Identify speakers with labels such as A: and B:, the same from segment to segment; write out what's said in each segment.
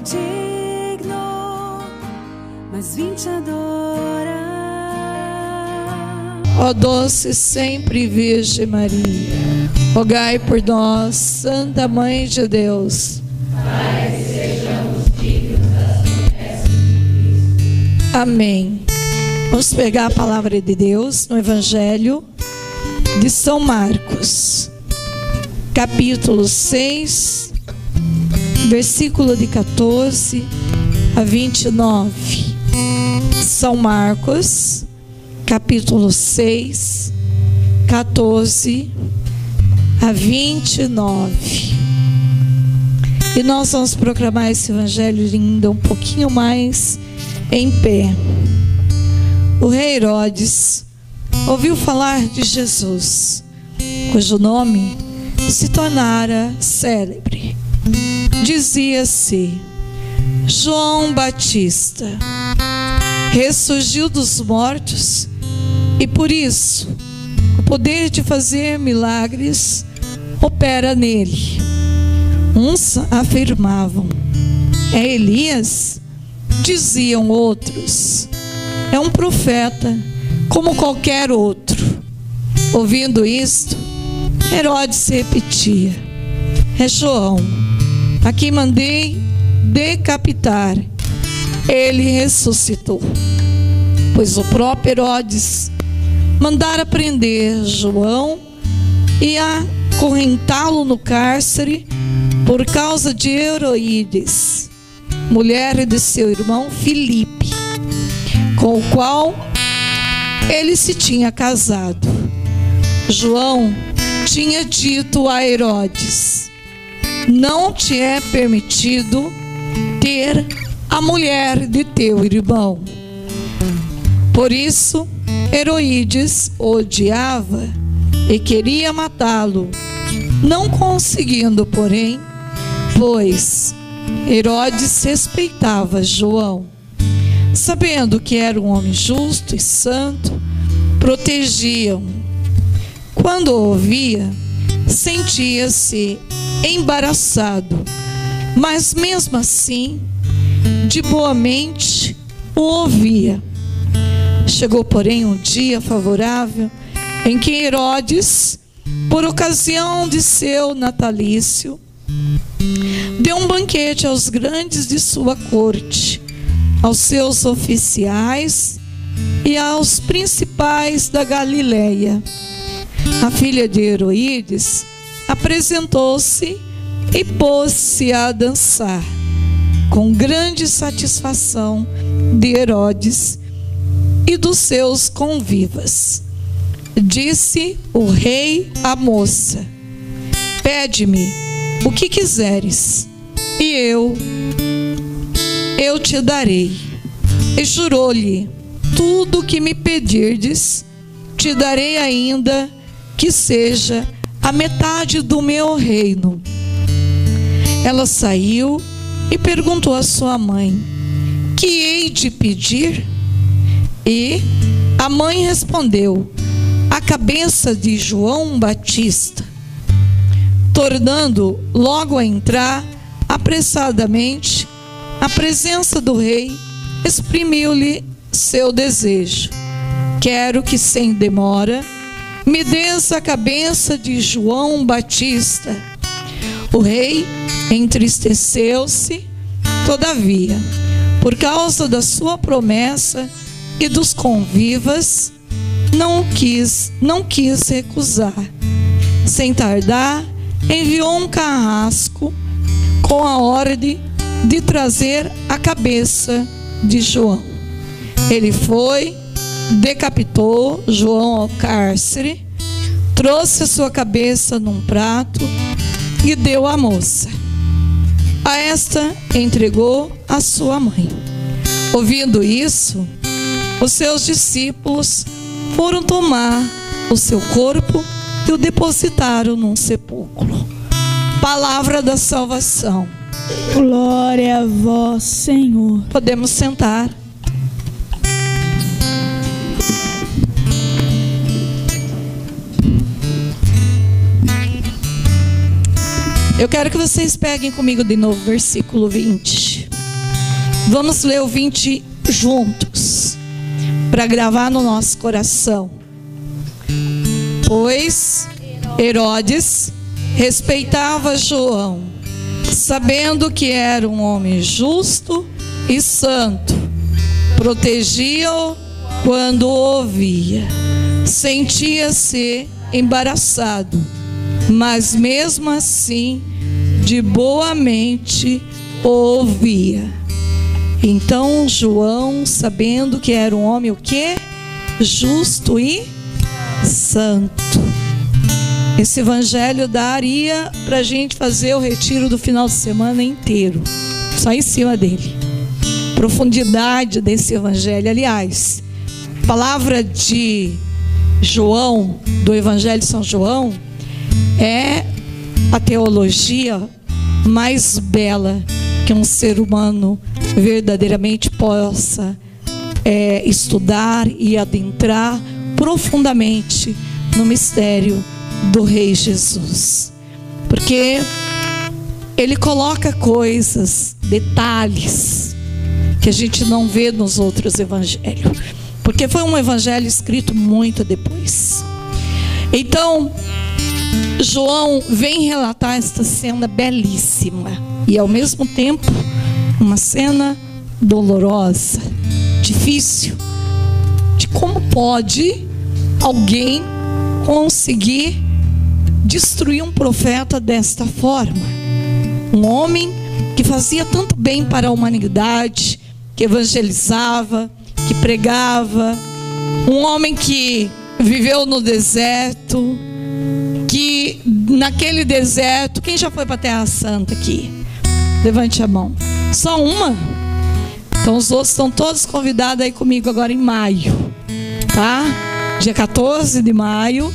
A: digno, mas vim te adorar.
B: Ó doce sempre Virgem Maria, rogai por nós, Santa Mãe de Deus, para que sejamos dignos das promessas de Cristo. Amém. Vamos pegar a palavra de Deus no Evangelho de São Marcos, capítulo 6, versículo de 14 a 29. São Marcos, capítulo 6, 14 a 29. E nós vamos proclamar esse evangelho ainda um pouquinho mais em pé. O rei Herodes ouviu falar de Jesus, cujo nome se tornara célebre. Dizia-se: João Batista ressurgiu dos mortos, e por isso o poder de fazer milagres opera nele. Uns afirmavam: é Elias. Diziam outros: é um profeta como qualquer outro. Ouvindo isto, Herodes repetia: é João, a quem mandei decapitar. Ele ressuscitou. Pois o próprio Herodes mandara prender João e acorrentá-lo no cárcere por causa de Heroíades, mulher de seu irmão Filipe, com o qual ele se tinha casado. João tinha dito a Herodes: não te é permitido ter a mulher de teu irmão. Por isso, Heroíades o odiava e queria matá-lo, não conseguindo, porém, pois Herodes respeitava João. Sabendo que era um homem justo e santo, protegia-o. Quando o ouvia, sentia-se embaraçado, mas mesmo assim, de boa mente, o ouvia. Chegou, porém, um dia favorável em que Herodes, por ocasião de seu natalício, deu um banquete aos grandes de sua corte, aos seus oficiais e aos principais da Galileia. A filha de Heroíades apresentou-se e pôs-se a dançar, com grande satisfação de Herodes e dos seus convivas. Disse o rei à moça: pede-me o que quiseres, e eu te darei. E jurou-lhe: tudo o que me pedirdes, te darei, ainda que seja a metade do meu reino. Ela saiu e perguntou à sua mãe: que hei de pedir? E a mãe respondeu: a cabeça de João Batista. Tornando logo a entrar apressadamente, a presença do rei exprimiu-lhe seu desejo: quero que sem demora me des a cabeça de João Batista. O rei entristeceu-se, todavia, por causa da sua promessa e dos convivas, não quis recusar. Sem tardar, enviou um carrasco com a ordem de trazer a cabeça de João. Ele foi, decapitou João ao cárcere, trouxe a sua cabeça num prato e deu à moça. A esta entregou a sua mãe. Ouvindo isso, os seus discípulos foram tomar o seu corpo e o depositaram num sepulcro. Palavra da salvação.
C: Glória a vós, Senhor.
B: Podemos sentar. Eu quero que vocês peguem comigo de novo versículo 20. Vamos ler o 20 juntos, para gravar no nosso coração. Pois Herodes respeitava João, sabendo que era um homem justo e santo, protegia-o quando o ouvia. Sentia-se embaraçado, mas mesmo assim de boa mente o ouvia. Então João, sabendo que era um homem o quê? Justo e santo. Esse evangelho daria para a gente fazer o retiro do final de semana inteiro, só em cima dele. Profundidade desse evangelho. Aliás, a palavra de João, do Evangelho de São João, é a teologia mais bela que um ser humano verdadeiramente possa estudar e adentrar profundamente no mistério do Rei Jesus. Porque ele coloca coisas, detalhes que a gente não vê nos outros evangelhos, porque foi um evangelho escrito muito depois. Então João vem relatar esta cena belíssima e ao mesmo tempo uma cena dolorosa, difícil, de como pode alguém conseguir destruir um profeta desta forma. Um homem que fazia tanto bem para a humanidade, que evangelizava, que pregava, um homem que viveu no deserto, que naquele deserto, quem já foi para a Terra Santa aqui? Levante a mão. Só uma? Então os outros estão todos convidados aí comigo agora em maio, tá? Dia 14 de maio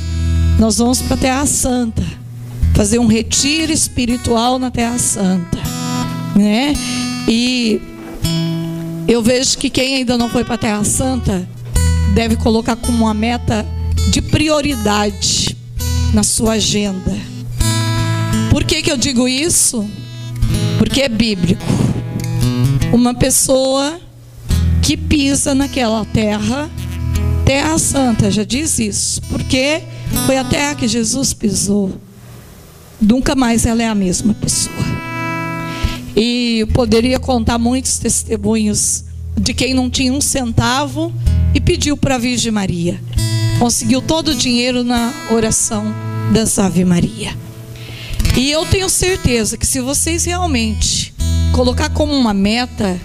B: nós vamos para a Terra Santa, fazer um retiro espiritual na Terra Santa, né? E eu vejo que quem ainda não foi para a Terra Santa deve colocar como uma meta de prioridade na sua agenda. Por que eu digo isso? Porque é bíblico. Uma pessoa que pisa naquela terra, Terra Santa, já diz isso, porque foi a terra que Jesus pisou, nunca mais ela é a mesma pessoa. E eu poderia contar muitos testemunhos de quem não tinha um centavo e pediu para a Virgem Maria, conseguiu todo o dinheiro na oração das Ave Maria. E eu tenho certeza que se vocês realmente colocar como uma meta,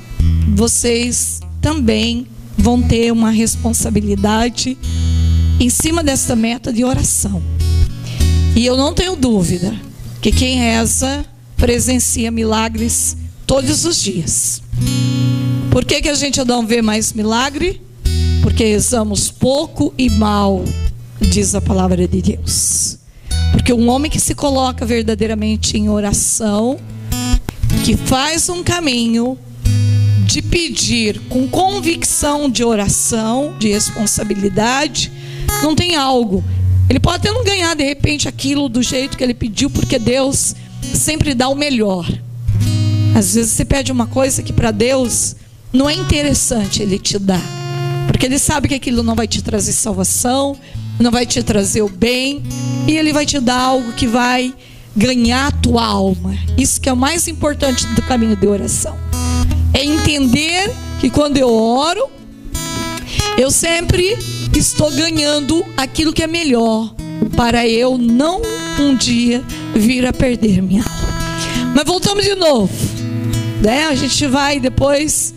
B: vocês também vão ter uma responsabilidade em cima dessa meta de oração. E eu não tenho dúvida que quem reza presencia milagres todos os dias. Por que a gente não vê mais milagre? Porque rezamos pouco e mal, diz a palavra de Deus. Porque um homem que se coloca verdadeiramente em oração, que faz um caminho de pedir com convicção de oração, de responsabilidade, não tem algo. Ele pode até não ganhar de repente aquilo do jeito que ele pediu, porque Deus sempre dá o melhor. Às vezes você pede uma coisa que para Deus não é interessante Ele te dar, porque Ele sabe que aquilo não vai te trazer salvação, não vai te trazer o bem, e Ele vai te dar algo que vai ganhar a tua alma. Isso que é o mais importante do caminho de oração, é entender que quando eu oro, eu sempre estou ganhando aquilo que é melhor, para eu não um dia vir a perder minha alma. Mas voltamos de novo, né? A gente vai depois,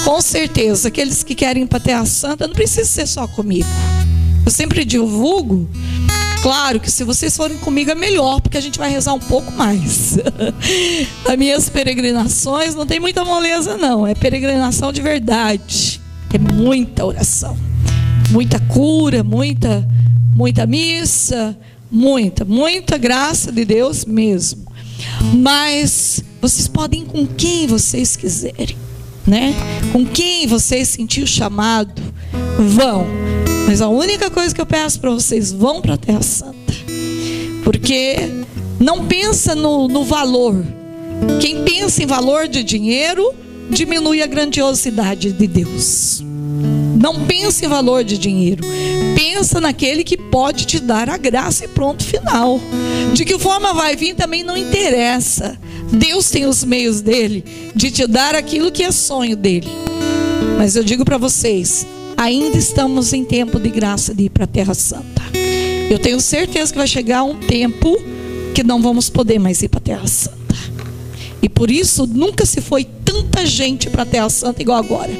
B: com certeza, aqueles que querem ir para a Terra Santa, não precisa ser só comigo. Eu sempre divulgo. Claro que se vocês forem comigo é melhor, porque a gente vai rezar um pouco mais. As minhas peregrinações não tem muita moleza não, é peregrinação de verdade, é muita oração, muita cura, muita missa, muita graça de Deus mesmo. Mas vocês podem ir com quem vocês quiserem, né? Com quem vocês sentirem o chamado, vão. Mas a única coisa que eu peço para vocês, vão para a Terra Santa. Porque não pensa no valor. Quem pensa em valor de dinheiro diminui a grandiosidade de Deus. Não pense em valor de dinheiro. Pensa naquele que pode te dar a graça e pronto, final. De que forma vai vir também não interessa. Deus tem os meios dele de te dar aquilo que é sonho dele. Mas eu digo para vocês, ainda estamos em tempo de graça de ir para a Terra Santa. Eu tenho certeza que vai chegar um tempo que não vamos poder mais ir para a Terra Santa. E por isso nunca se foi tanta gente para a Terra Santa igual agora.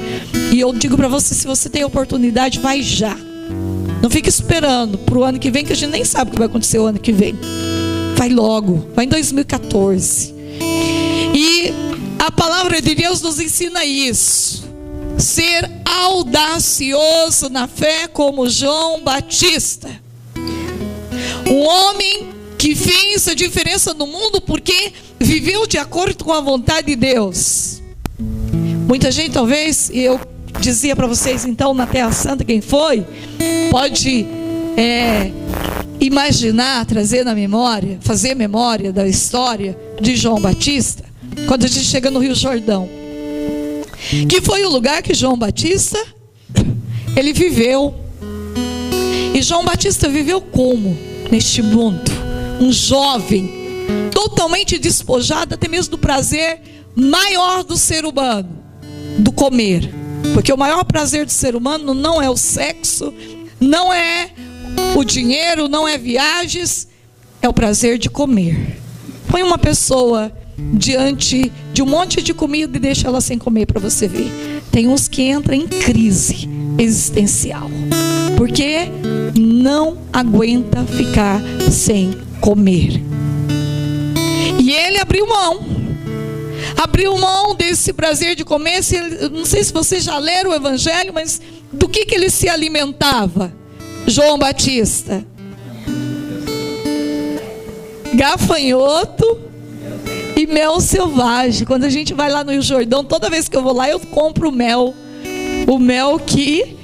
B: E eu digo para você, se você tem oportunidade, vai já. Não fique esperando para o ano que vem, que a gente nem sabe o que vai acontecer o ano que vem. Vai logo, vai em 2014. E a palavra de Deus nos ensina isso. Ser audacioso na fé como João Batista. Um homem que fez a diferença no mundo porque viveu de acordo com a vontade de Deus. Muita gente, talvez, eu dizia para vocês então na Terra Santa quem foi, pode imaginar, trazer na memória, fazer memória da história de João Batista, quando a gente chega no Rio Jordão, que foi o lugar que João Batista, ele viveu. E João Batista viveu como? Neste mundo, um jovem, totalmente despojado até mesmo do prazer maior do ser humano, do comer. Porque o maior prazer do ser humano não é o sexo, não é o dinheiro, não é viagens, é o prazer de comer. Põe uma pessoa diante de um monte de comida e deixa ela sem comer para você ver. Tem uns que entram em crise existencial, porque não aguenta ficar sem comer. E ele abriu mão desse prazer de comer. Não sei se vocês já leram o Evangelho, mas do que ele se alimentava? João Batista: gafanhoto e mel selvagem. Quando a gente vai lá no Rio Jordão, toda vez que eu vou lá, eu compro mel. O mel que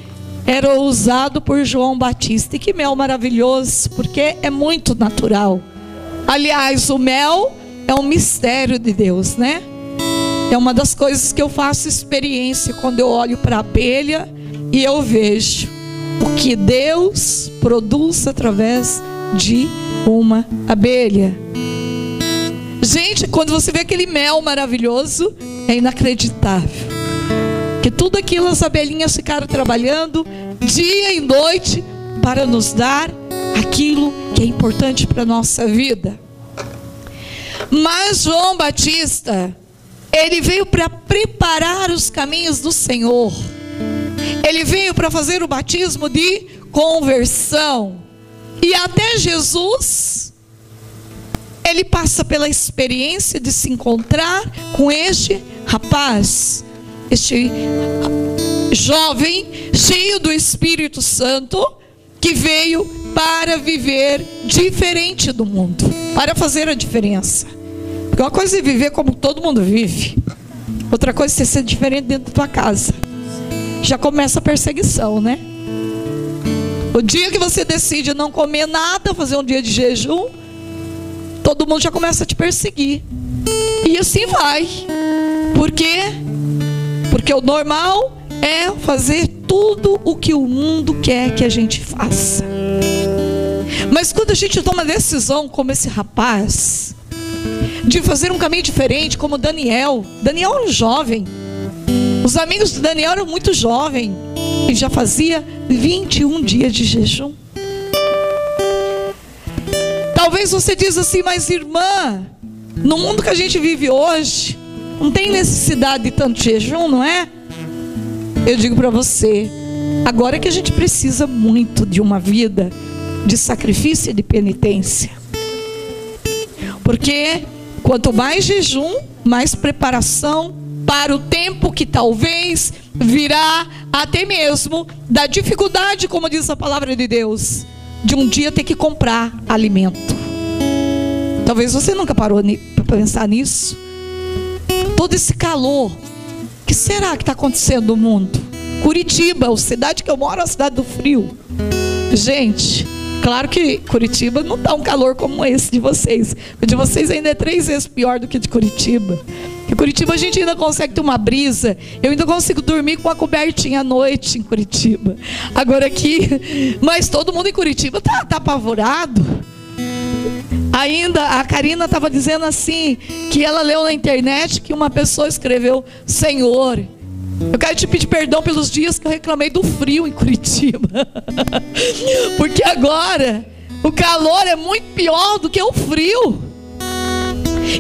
B: era usado por João Batista. E que mel maravilhoso, porque é muito natural. Aliás, o mel é um mistério de Deus, né? É uma das coisas que eu faço experiência quando eu olho para a abelha e eu vejo o que Deus produz através de uma abelha. Gente, quando você vê aquele mel maravilhoso, é inacreditável. Que tudo aquilo as abelhinhas ficaram trabalhando dia e noite para nos dar aquilo que é importante para a nossa vida. Mas João Batista, ele veio para preparar os caminhos do Senhor. Ele veio para fazer o batismo de conversão. E até Jesus, ele passa pela experiência de se encontrar com este rapaz, este jovem cheio do Espírito Santo, que veio para viver diferente do mundo, para fazer a diferença. Porque uma coisa é viver como todo mundo vive, outra coisa é ser diferente dentro da tua casa. Já começa a perseguição, né? O dia que você decide não comer nada, fazer um dia de jejum, todo mundo já começa a te perseguir. E assim vai. Por quê? Porque o normal é fazer tudo o que o mundo quer que a gente faça. Mas quando a gente toma decisão, como esse rapaz, de fazer um caminho diferente, como Daniel era um jovem. Os amigos de Daniel eram muito jovens. E já fazia 21 dias de jejum. Talvez você diz assim, mas irmã, no mundo que a gente vive hoje, não tem necessidade de tanto jejum, não é? Eu digo para você, agora que a gente precisa muito de uma vida de sacrifício e de penitência. Porque quanto mais jejum, mais preparação para o tempo que talvez virá, até mesmo da dificuldade, como diz a palavra de Deus, de um dia ter que comprar alimento. Talvez você nunca parou para pensar nisso. Todo esse calor, o que será que está acontecendo no mundo? Curitiba, a cidade que eu moro, é a cidade do frio. Gente, claro que Curitiba não está um calor como esse de vocês. O de vocês ainda é 3 vezes pior do que o de Curitiba. Em Curitiba a gente ainda consegue ter uma brisa. Eu ainda consigo dormir com a cobertinha à noite em Curitiba. Agora aqui, mas todo mundo em Curitiba tá apavorado. Ainda a Karina estava dizendo assim, que ela leu na internet que uma pessoa escreveu: Senhor, eu quero te pedir perdão pelos dias que eu reclamei do frio em Curitiba. Porque agora o calor é muito pior do que o frio.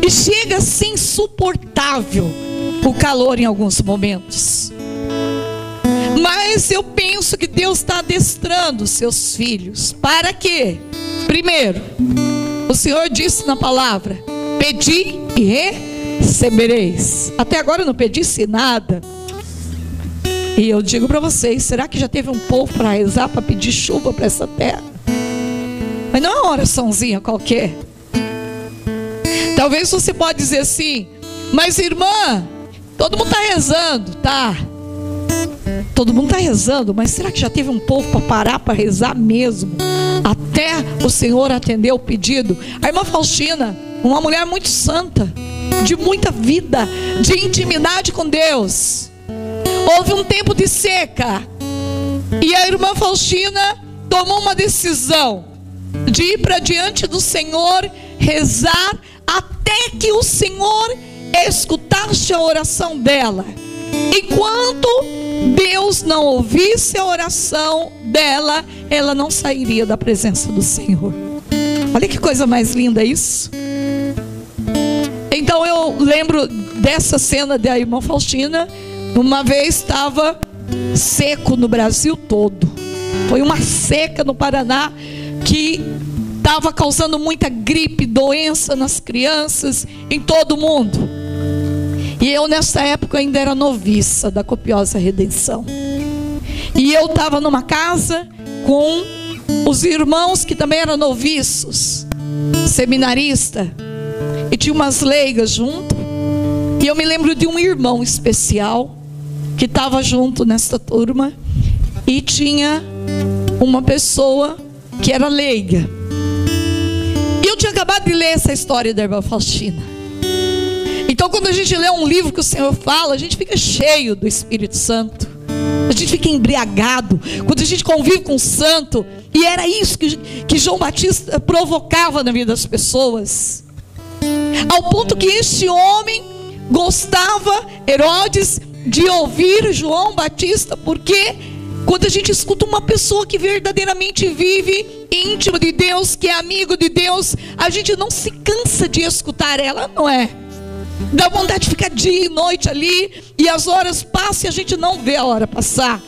B: E chega a ser insuportável o calor em alguns momentos. Mas eu penso que Deus está adestrando os seus filhos. Para quê? Primeiro, o Senhor disse na palavra: pedi e recebereis. Até agora eu não pedisse nada. E eu digo para vocês, será que já teve um povo para rezar, para pedir chuva para essa terra? Mas não é uma oraçãozinha qualquer. Talvez você pode dizer assim: mas irmã, todo mundo está rezando. Tá, todo mundo está rezando, mas será que já teve um povo para parar para rezar mesmo, até o Senhor atender o pedido? A irmã Faustina, uma mulher muito santa, de muita vida, de intimidade com Deus. Houve um tempo de seca, e a irmã Faustina tomou uma decisão de ir para diante do Senhor, rezar, até que o Senhor escutasse a oração dela. Enquanto Deus não ouvisse a oração dela, ela não sairia da presença do Senhor. Olha que coisa mais linda isso. Então eu lembro dessa cena da irmã Faustina. Uma vez estava seco no Brasil todo. Foi uma seca no Paraná que estava causando muita gripe, doença nas crianças, em todo mundo. E eu nessa época ainda era noviça da Copiosa Redenção. E eu estava numa casa com os irmãos que também eram noviços, seminarista, e tinha umas leigas junto. E eu me lembro de um irmão especial que estava junto nessa turma, e tinha uma pessoa que era leiga. E eu tinha acabado de ler essa história da irmã Faustina. Então quando a gente lê um livro que o Senhor fala, a gente fica cheio do Espírito Santo, a gente fica embriagado quando a gente convive com o santo. E era isso que João Batista provocava na vida das pessoas, ao ponto que este homem gostava, Herodes, de ouvir João Batista, porque quando a gente escuta uma pessoa que verdadeiramente vive íntimo de Deus, que é amigo de Deus, a gente não se cansa de escutar ela, não é? Dá vontade de ficar dia e noite ali, e as horas passam e a gente não vê a hora passar,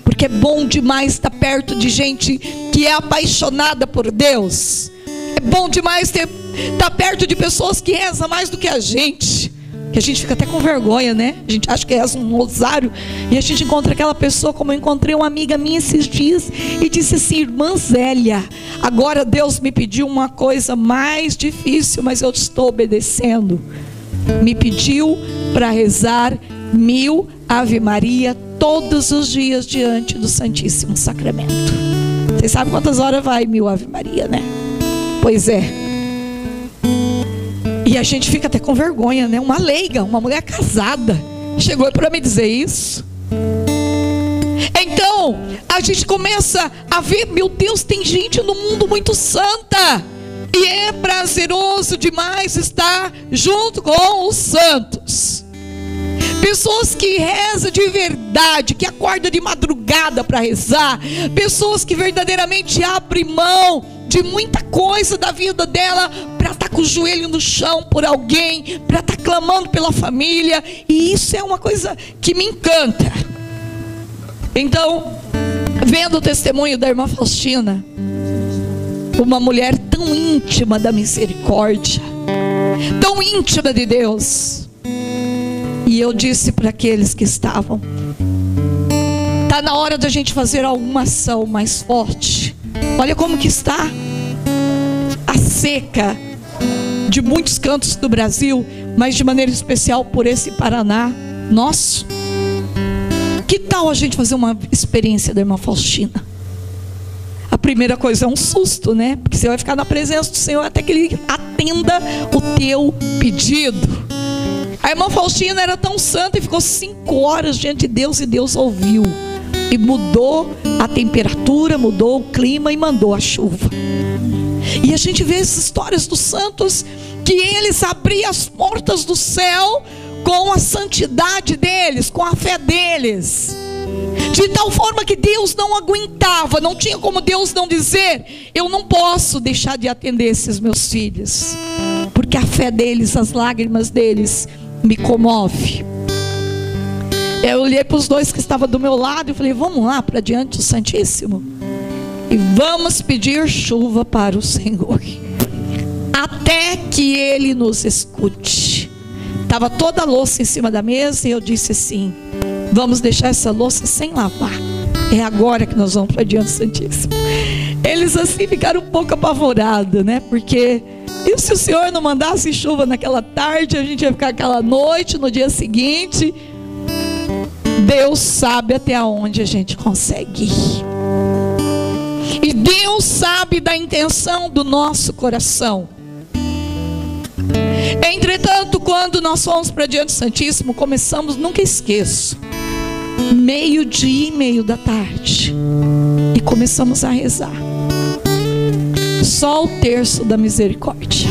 B: porque é bom demais estar perto de gente que é apaixonada por Deus. É bom demais estar perto de pessoas que rezam mais do que a gente, que a gente fica até com vergonha, né? A gente acha que reza um rosário, e a gente encontra aquela pessoa, como eu encontrei uma amiga minha esses dias, e disse assim: irmã Zélia, agora Deus me pediu uma coisa mais difícil, mas eu estou obedecendo. Me pediu para rezar 1000 Ave Maria todos os dias diante do Santíssimo Sacramento. Vocês sabem quantas horas vai 1000 Ave Maria, né? Pois é. E a gente fica até com vergonha, né? Uma leiga, uma mulher casada, chegou para me dizer isso. Então a gente começa a ver: meu Deus, tem gente no mundo muito santa. E é prazeroso demais estar junto com os santos. Pessoas que rezam de verdade, que acordam de madrugada para rezar. Pessoas que verdadeiramente abrem mão de muita coisa da vida dela para estar com o joelho no chão por alguém, para estar clamando pela família. E isso é uma coisa que me encanta. Então, vendo o testemunho da irmã Faustina, uma mulher tão íntima da misericórdia, tão íntima de Deus, e eu disse para aqueles que estavam: está na hora da gente fazer alguma ação mais forte. Olha como que está a seca de muitos cantos do Brasil, mas de maneira especial por esse Paraná nosso. Que tal a gente fazer uma experiência da irmã Faustina? A primeira coisa é um susto, né? Porque você vai ficar na presença do Senhor até que Ele atenda o teu pedido. A irmã Faustina era tão santa e ficou 5 horas diante de Deus, e Deus ouviu. E mudou a temperatura, mudou o clima e mandou a chuva. E a gente vê essas histórias dos santos, que eles abriam as portas do céu com a santidade deles, com a fé deles, de tal forma que Deus não aguentava, não tinha como Deus não dizer: eu não posso deixar de atender esses meus filhos, porque a fé deles, as lágrimas deles me comove. Eu olhei para os 2 que estavam do meu lado e falei: vamos lá para diante do Santíssimo e vamos pedir chuva para o Senhor, até que Ele nos escute. Estava toda a louça em cima da mesa e eu disse assim: vamos deixar essa louça sem lavar, é agora que nós vamos para diante do Santíssimo. Eles assim ficaram um pouco apavorados, né? Porque e se o Senhor não mandasse chuva naquela tarde, a gente ia ficar aquela noite, no dia seguinte. Deus sabe até onde a gente consegue ir. E Deus sabe da intenção do nosso coração. Entretanto, quando nós fomos para diante do Santíssimo, começamos, nunca esqueço, 12:30 e começamos a rezar só o terço da misericórdia.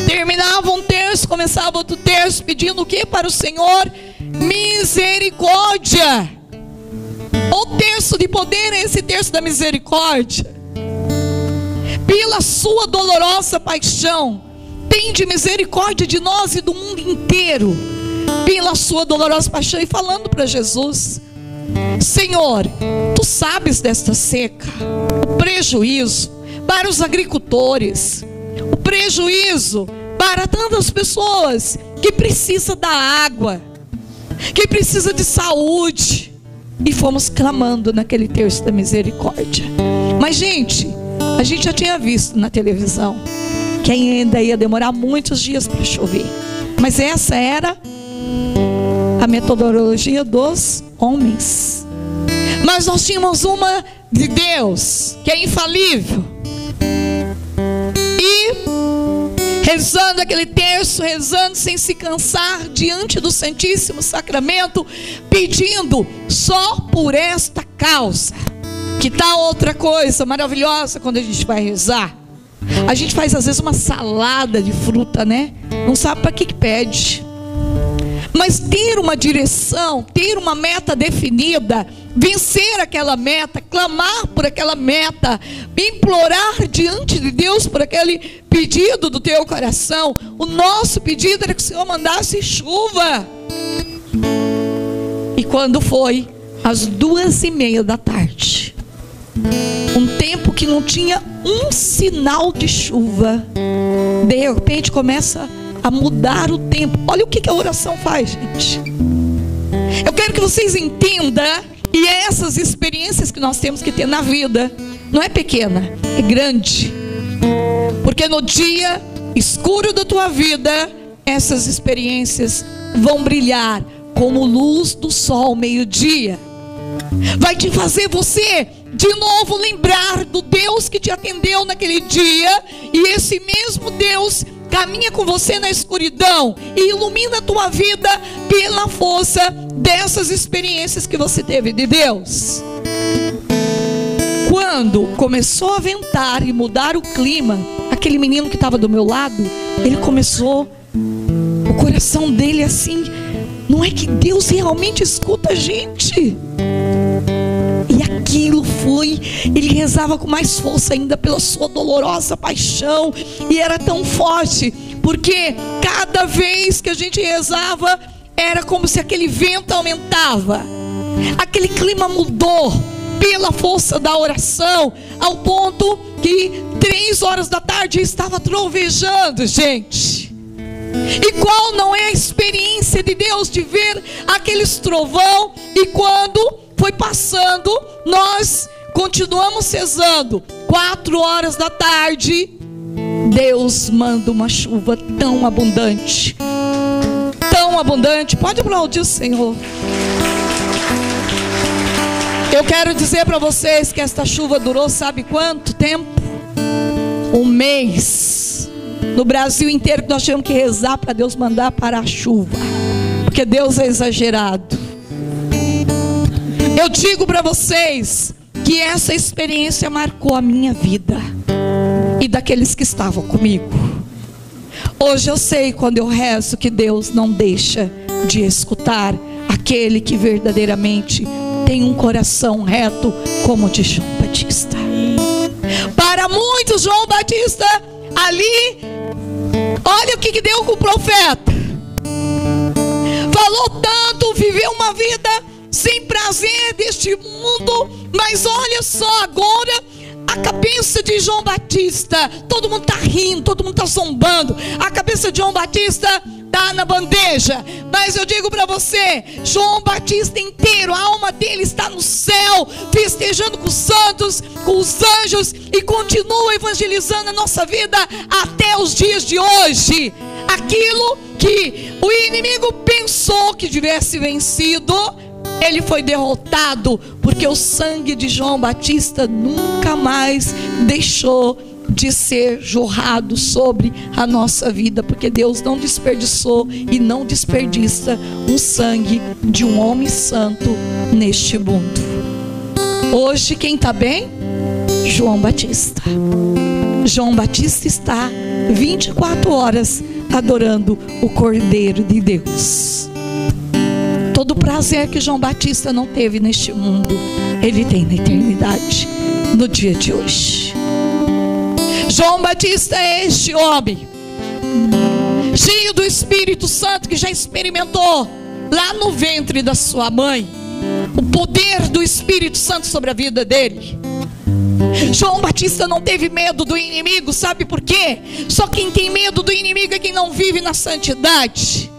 B: Terminava um terço, começava outro terço, pedindo o que para o Senhor? Misericórdia. O terço de poder é esse terço da misericórdia. Pela sua dolorosa paixão, tende misericórdia de nós e do mundo inteiro. Pela sua dolorosa paixão, e falando para Jesus: Senhor, tu sabes desta seca, o prejuízo para os agricultores, o prejuízo para tantas pessoas que precisam da água, que precisa de saúde. E fomos clamando naquele terço da misericórdia. Mas gente, a gente já tinha visto na televisão que ainda ia demorar muitos dias para chover. Mas essa era a metodologia dos homens. Mas nós tínhamos uma de Deus, que é infalível. E rezando aquele terço, rezando sem se cansar diante do Santíssimo Sacramento, pedindo só por esta causa. Que tal outra coisa maravilhosa quando a gente vai rezar? A gente faz às vezes uma salada de fruta, né? Não sabe para que pede. Mas ter uma direção, ter uma meta definida, vencer aquela meta, clamar por aquela meta, implorar diante de Deus por aquele pedido do teu coração. O nosso pedido era que o Senhor mandasse chuva. E quando foi às 2:30, um tempo que não tinha um sinal de chuva, de repente começa a mudar o tempo. Olha o que a oração faz, gente. Eu quero que vocês entendam, e é essas experiências que nós temos que ter na vida. Não é pequena, é grande. Porque no dia escuro da tua vida, essas experiências vão brilhar como luz do sol ao meio-dia. Vai te fazer você de novo lembrar do Deus que te atendeu naquele dia. E esse mesmo Deus caminha com você na escuridão e ilumina a tua vida pela força dessas experiências que você teve de Deus. Quando começou a ventar e mudar o clima, aquele menino que estava do meu lado, ele começou, o coração dele assim, não é que Deus realmente escuta a gente? E aquilo foi, ele rezava com mais força ainda pela sua dolorosa paixão. E era tão forte, porque cada vez que a gente rezava, era como se aquele vento aumentava. Aquele clima mudou pela força da oração, ao ponto que 3h estava trovejando, gente. E qual não é a experiência de Deus de ver aqueles trovão? E quando foi passando, nós continuamos rezando. 4h, Deus manda uma chuva tão abundante, tão abundante. Pode aplaudir o Senhor. Eu quero dizer para vocês que esta chuva durou, sabe quanto tempo? 1 mês. no Brasil inteiro, que nós tivemos que rezar para Deus mandar parar a chuva, porque Deus é exagerado. Eu digo para vocês que essa experiência marcou a minha vida e daqueles que estavam comigo. Hoje eu sei, quando eu rezo, que Deus não deixa de escutar aquele que verdadeiramente tem um coração reto, como o de João Batista. Para muitos, João Batista ali, olha o que deu com o profeta. Falou tanto, viveu uma vida sem prazer deste mundo, mas olha só agora a cabeça de João Batista. Todo mundo está rindo, todo mundo está zombando. A cabeça de João Batista está na bandeja. Mas eu digo para você, João Batista inteiro, a alma dele está no céu, festejando com os santos, com os anjos, e continua evangelizando a nossa vida até os dias de hoje. Aquilo que o inimigo pensou que tivesse vencido, ele foi derrotado, porque o sangue de João Batista nunca mais deixou de ser jorrado sobre a nossa vida, porque Deus não desperdiçou e não desperdiça o sangue de um homem santo neste mundo. Hoje quem está bem? João Batista. João Batista está 24 horas adorando o Cordeiro de Deus. Todo o prazer que João Batista não teve neste mundo, ele tem na eternidade, no dia de hoje. João Batista é este homem, cheio do Espírito Santo, que já experimentou lá no ventre da sua mãe o poder do Espírito Santo sobre a vida dele. João Batista não teve medo do inimigo, sabe por quê? Só quem tem medo do inimigo é quem não vive na santidade.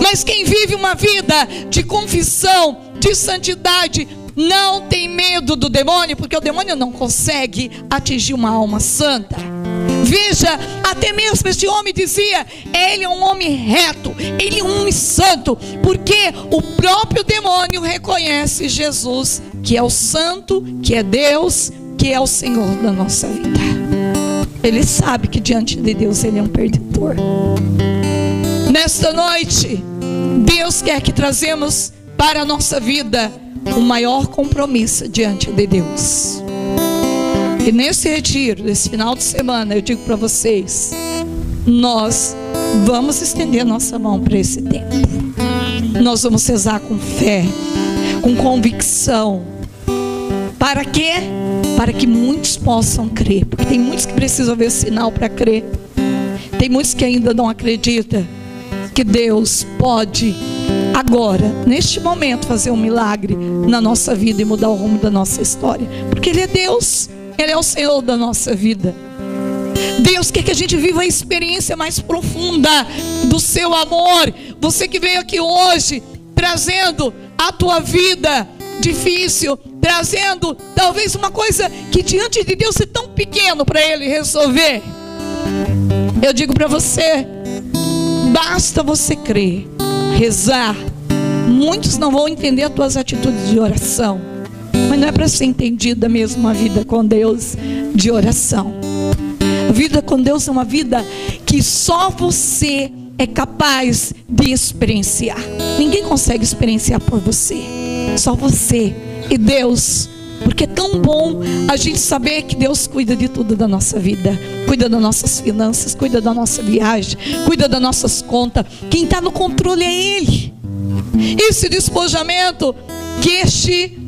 B: Mas quem vive uma vida de confissão, de santidade, não tem medo do demônio, porque o demônio não consegue atingir uma alma santa. Veja, até mesmo este homem dizia, ele é um homem reto, ele é um homem santo, porque o próprio demônio reconhece Jesus, que é o santo, que é Deus, que é o Senhor da nossa vida. Ele sabe que diante de Deus ele é um perdedor. Nesta noite, Deus quer que trazemos para a nossa vida o maior compromisso diante de Deus. E nesse retiro, nesse final de semana, eu digo para vocês, nós vamos estender nossa mão para esse tempo. Nós vamos rezar com fé, com convicção. Para quê? Para que muitos possam crer, porque tem muitos que precisam ver sinal para crer. Tem muitos que ainda não acreditam que Deus pode agora, neste momento, fazer um milagre na nossa vida e mudar o rumo da nossa história, porque Ele é Deus, Ele é o Senhor da nossa vida. Deus quer que a gente viva a experiência mais profunda do seu amor. Você que veio aqui hoje trazendo a tua vida difícil, trazendo talvez uma coisa que diante de Deus é tão pequeno para Ele resolver, eu digo para você, basta você crer, rezar. Muitos não vão entender as tuas atitudes de oração, mas não é para ser entendida mesmo a vida com Deus de oração. A vida com Deus é uma vida que só você é capaz de experienciar. Ninguém consegue experienciar por você, só você e Deus. Porque é tão bom a gente saber que Deus cuida de tudo da nossa vida. Cuida das nossas finanças, cuida da nossa viagem, cuida das nossas contas. Quem está no controle é Ele. Esse despojamento que este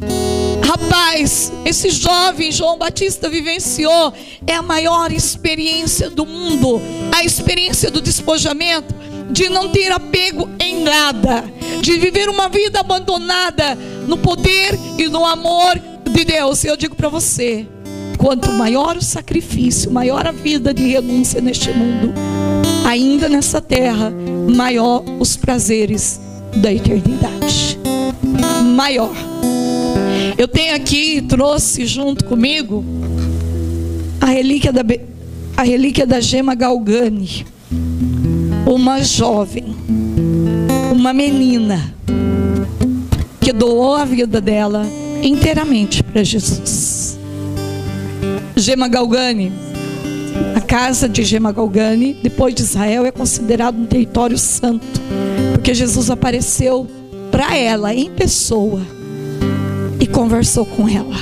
B: rapaz, esse jovem João Batista vivenciou, é a maior experiência do mundo. A experiência do despojamento, de não ter apego em nada, de viver uma vida abandonada no poder e no amor de Deus. E eu digo para você, quanto maior o sacrifício, maior a vida de renúncia neste mundo, ainda nessa terra, maior os prazeres da eternidade. Maior. Eu tenho aqui, trouxe junto comigo a relíquia da Gema Galgani, uma jovem, uma menina que doou a vida dela inteiramente para Jesus. Gema Galgani A casa de Gema Galgani, depois de Israel, é considerado um território santo, porque Jesus apareceu para ela em pessoa e conversou com ela.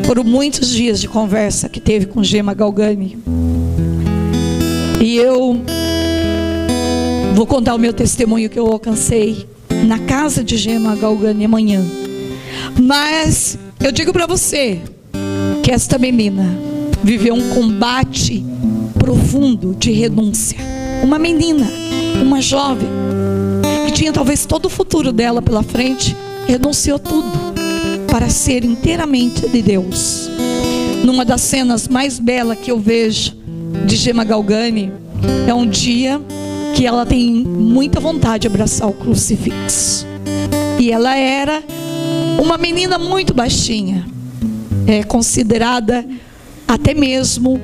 B: Foram muitos dias de conversa que teve com Gema Galgani. E eu vou contar o meu testemunho que eu alcancei na casa de Gema Galgani amanhã. Mas eu digo para você que esta menina viveu um combate profundo de renúncia. Uma menina, uma jovem, que tinha talvez todo o futuro dela pela frente, renunciou tudo para ser inteiramente de Deus. Numa das cenas mais belas que eu vejo de Gema Galgani, é um dia que ela tem muita vontade de abraçar o crucifixo. E ela era uma menina muito baixinha, considerada até mesmo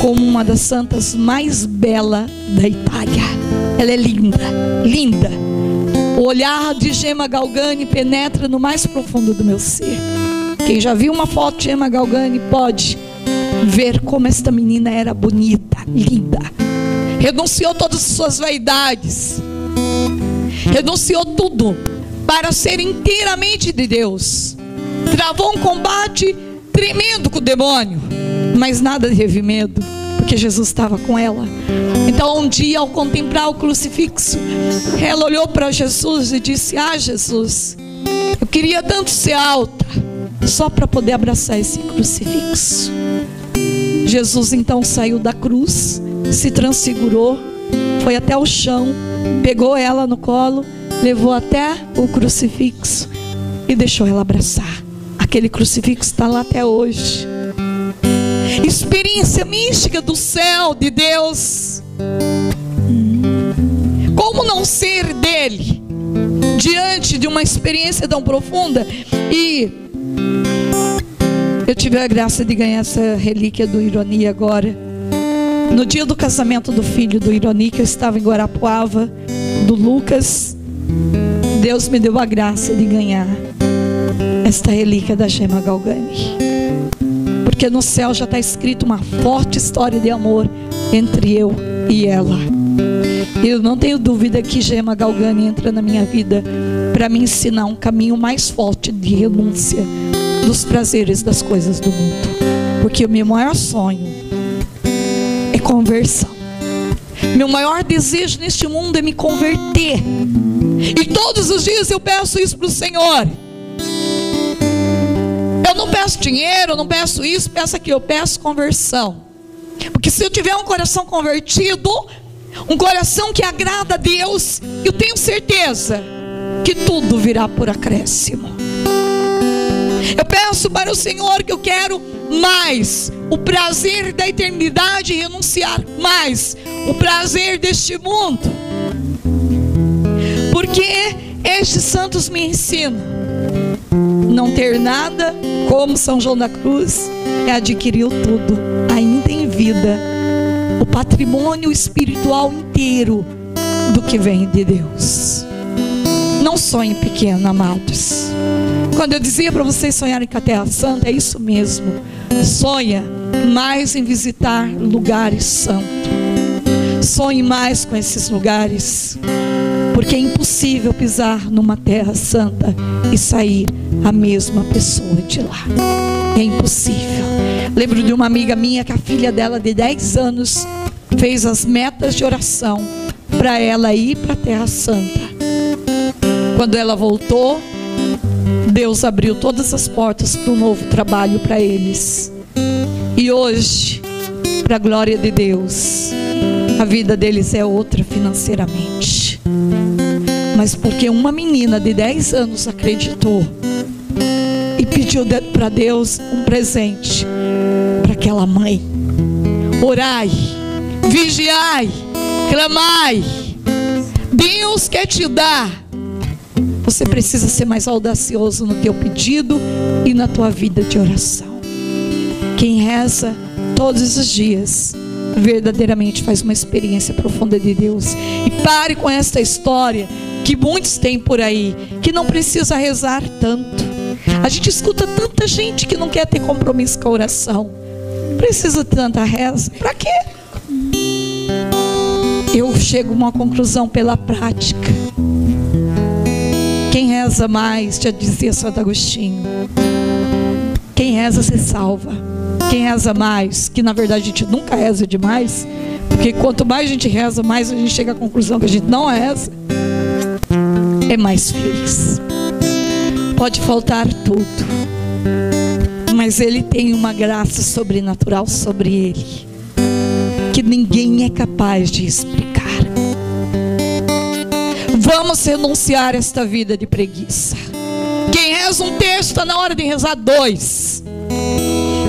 B: como uma das santas mais belas da Itália. Ela é linda, linda. O olhar de Gema Galgani penetra no mais profundo do meu ser. Quem já viu uma foto de Gema Galgani pode ver como esta menina era bonita, linda. Renunciou todas as suas vaidades, renunciou tudo para ser inteiramente de Deus. Travou um combate tremendo com o demônio, mas nada teve medo, porque Jesus estava com ela. Então um dia, ao contemplar o crucifixo, ela olhou para Jesus e disse: ah, Jesus, eu queria tanto ser alta, só para poder abraçar esse crucifixo. Jesus então saiu da cruz, se transfigurou, foi até o chão, pegou ela no colo, levou até o crucifixo e deixou ela abraçar. Aquele crucifixo está lá até hoje. Experiência mística do céu, de Deus. Como não ser dele diante de uma experiência tão profunda? E eu tive a graça de ganhar essa relíquia do Ironi agora, no dia do casamento do filho do Ironi, que eu estava em Guarapuava, do Lucas. Deus me deu a graça de ganhar esta relíquia da Gema Galgani, porque no céu já está escrito uma forte história de amor entre eu e ela. Eu não tenho dúvida que Gema Galgani entra na minha vida para me ensinar um caminho mais forte de renúncia dos prazeres das coisas do mundo, porque o meu maior sonho é conversão. Meu maior desejo neste mundo é me converter, e todos os dias eu peço isso para o Senhor. Eu não peço dinheiro, eu não peço isso, peço aquilo, eu peço conversão. Porque se eu tiver um coração convertido, um coração que agrada a Deus, eu tenho certeza que tudo virá por acréscimo. Eu peço para o Senhor que eu quero mais o prazer da eternidade e renunciar mais o prazer deste mundo, porque estes santos me ensinam: não ter nada, como São João da Cruz, que adquiriu tudo, ainda em vida, o patrimônio espiritual inteiro do que vem de Deus. Não sonhe pequeno, amados. Quando eu dizia para vocês sonharem com a Terra Santa, é isso mesmo. Sonha mais em visitar lugares santos. Sonhe mais com esses lugares, porque é impossível pisar numa Terra Santa e sair a mesma pessoa de lá. É impossível. Lembro de uma amiga minha que a filha dela de 10 anos fez as metas de oração para ela ir para a Terra Santa. Quando ela voltou, Deus abriu todas as portas para um novo trabalho para eles. E hoje, para a glória de Deus, a vida deles é outra financeiramente. Mas porque uma menina de 10 anos acreditou e pediu para Deus um presente para aquela mãe. Orai, vigiai, clamai. Deus quer te dar. Você precisa ser mais audacioso no teu pedido e na tua vida de oração. Quem reza todos os dias verdadeiramente faz uma experiência profunda de Deus. E pare com esta história que muitos têm por aí, que não precisa rezar tanto. A gente escuta tanta gente que não quer ter compromisso com a oração. precisa de tanta reza. Para quê? Eu chego a uma conclusão pela prática. Quem reza mais, já dizia Santo Agostinho, quem reza se salva. Quem reza mais, que na verdade a gente nunca reza demais, porque quanto mais a gente reza, mais a gente chega à conclusão que a gente não reza, é mais feliz. Pode faltar tudo, mas ele tem uma graça sobrenatural sobre ele, que ninguém é capaz de explicar. Vamos renunciar a esta vida de preguiça. Quem reza um terço está na hora de rezar 2.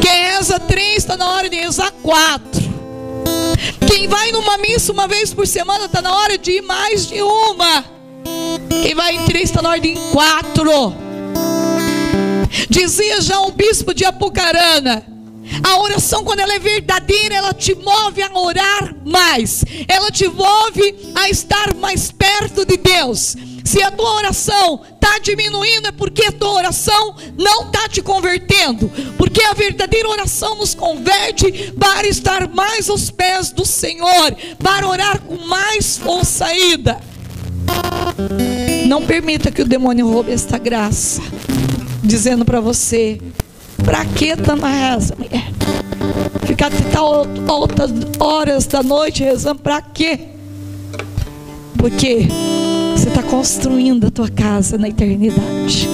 B: Quem reza 3 está na hora de rezar 4. Quem vai numa missa uma vez por semana está na hora de ir mais de uma. Quem vai em 3 está na hora de ir em 4. Dizia já o bispo de Apucarana: a oração, quando ela é verdadeira, ela te move a orar mais, ela te move a estar mais perto de Deus. Se a tua oração está diminuindo, é porque a tua oração não está te convertendo, porque a verdadeira oração nos converte para estar mais aos pés do Senhor, para orar com mais força ainda. Não permita que o demônio roube esta graça, dizendo para você: para que tanta reza, mulher? Ficar até altas horas da noite rezando, para quê? Porque você está construindo a tua casa na eternidade,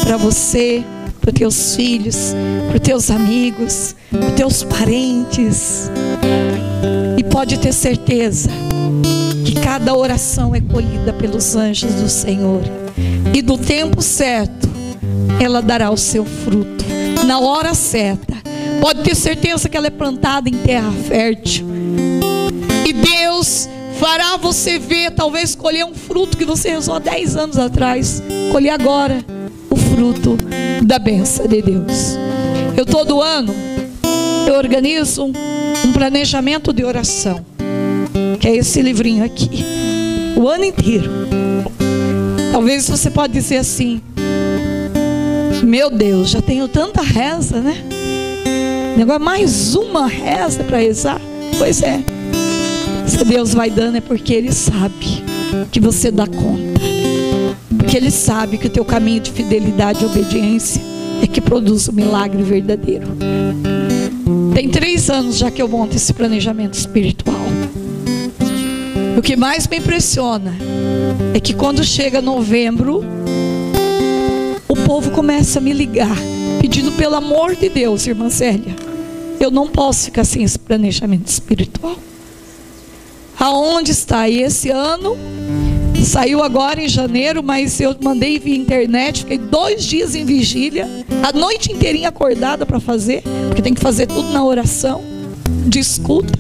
B: para você, para os teus filhos, para os teus amigos, para os teus parentes. E pode ter certeza que cada oração é colhida pelos anjos do Senhor, e no tempo certo ela dará o seu fruto, na hora certa. Pode ter certeza que ela é plantada em terra fértil, e Deus fará você ver, talvez colher um fruto que você rezou há 10 anos atrás, colher agora o fruto da bênção de Deus. Eu todo ano eu organizo um planejamento de oração, que é esse livrinho aqui, o ano inteiro. Talvez você pode dizer assim: meu Deus, já tenho tanta reza, né? Agora mais uma reza para rezar. Pois é, se Deus vai dando é porque Ele sabe que você dá conta, porque Ele sabe que o teu caminho de fidelidade e obediência é que produz o milagre verdadeiro. Tem 3 anos já que eu monto esse planejamento espiritual. O que mais me impressiona é que quando chega novembro, o povo começa a me ligar, pedindo pelo amor de Deus, irmã Célia, eu não posso ficar sem esse planejamento espiritual. Aonde está? E esse ano saiu agora em janeiro, mas eu mandei via internet, fiquei 2 dias em vigília, a noite inteirinha acordada para fazer, porque tem que fazer tudo na oração, de escuta,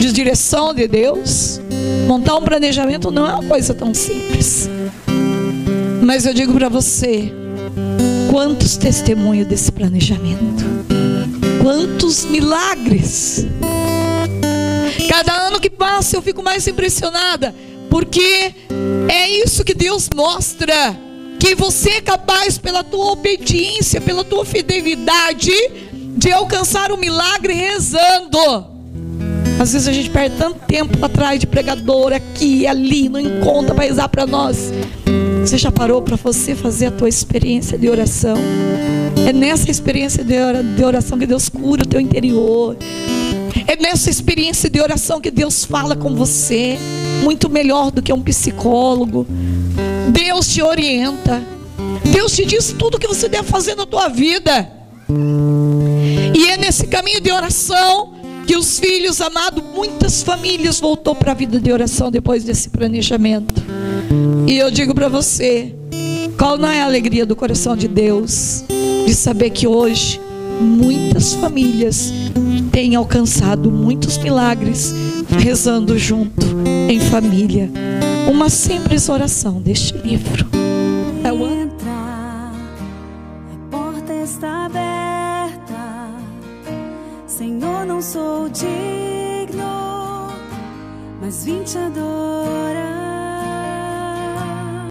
B: de direção de Deus. Montar um planejamento não é uma coisa tão simples. Mas eu digo para você, quantos testemunhos desse planejamento, quantos milagres. Cada ano que passa eu fico mais impressionada, porque é isso que Deus mostra, que você é capaz, pela tua obediência, pela tua fidelidade, de alcançar o milagre rezando. Às vezes a gente perde tanto tempo atrás de pregador, aqui e ali, não encontra para rezar para nós. Você já parou para você fazer a tua experiência de oração? É nessa experiência de oração que Deus cura o teu interior. É nessa experiência de oração que Deus fala com você, muito melhor do que um psicólogo. Deus te orienta, Deus te diz tudo o que você deve fazer na tua vida. E é nesse caminho de oração que os filhos amados, muitas famílias voltou para a vida de oração depois desse planejamento. E eu digo para você, qual não é a alegria do coração de Deus, de saber que hoje muitas famílias têm alcançado muitos milagres, rezando junto, em família. Uma simples oração deste livro.
A: Entra, a porta está aberta. Senhor, não sou digno, mas vim te adorar.